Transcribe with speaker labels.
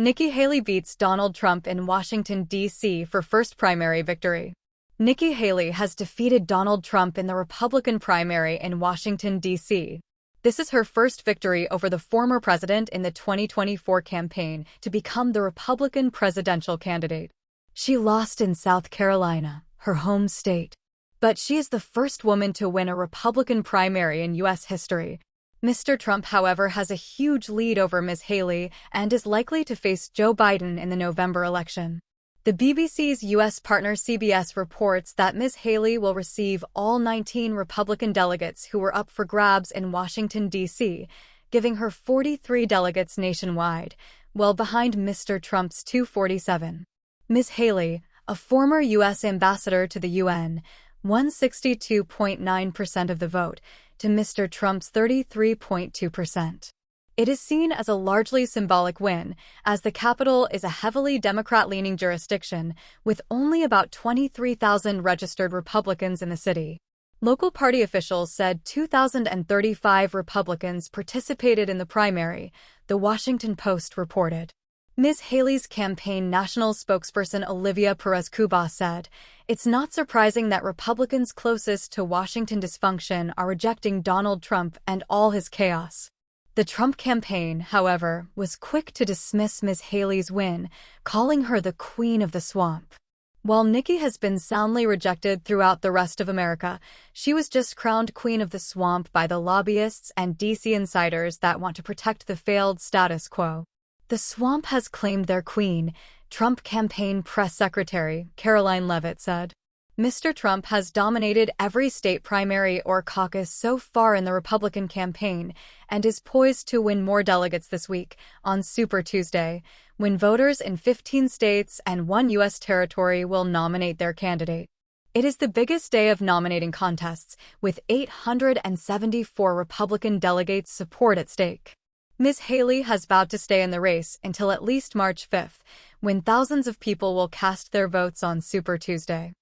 Speaker 1: Nikki Haley beats Donald Trump in Washington, D.C. for first primary victory. Nikki Haley has defeated Donald Trump in the Republican primary in Washington, D.C. This is her first victory over the former president in the 2024 campaign to become the Republican presidential candidate. She lost in South Carolina, her home state. But she is the first woman to win a Republican primary in U.S. history. Mr. Trump, however, has a huge lead over Ms. Haley and is likely to face Joe Biden in the November election. The BBC's U.S. partner CBS reports that Ms. Haley will receive all 19 Republican delegates who were up for grabs in Washington, D.C., giving her 43 delegates nationwide, well behind Mr. Trump's 247. Ms. Haley, a former U.S. ambassador to the UN, won 62.9% of the vote, to Mr. Trump's 33.2%. It is seen as a largely symbolic win, as the capital is a heavily Democrat-leaning jurisdiction, with only about 23,000 registered Republicans in the city. Local party officials said 2,035 Republicans participated in the primary, The Washington Post reported. Ms. Haley's campaign national spokesperson Olivia Perez-Cuba said, "It's not surprising that Republicans closest to Washington dysfunction are rejecting Donald Trump and all his chaos." The Trump campaign, however, was quick to dismiss Ms. Haley's win, calling her the Queen of the Swamp. While Nikki has been soundly rejected throughout the rest of America, she was just crowned Queen of the Swamp by the lobbyists and D.C. insiders that want to protect the failed status quo. The swamp has claimed their queen, Trump campaign press secretary Caroline Leavitt said. Mr. Trump has dominated every state primary or caucus so far in the Republican campaign and is poised to win more delegates this week, on Super Tuesday, when voters in 15 states and one U.S. territory will nominate their candidate. It is the biggest day of nominating contests, with 874 Republican delegates' support at stake. Ms. Haley has vowed to stay in the race until at least March 5th, when thousands of people will cast their votes on Super Tuesday.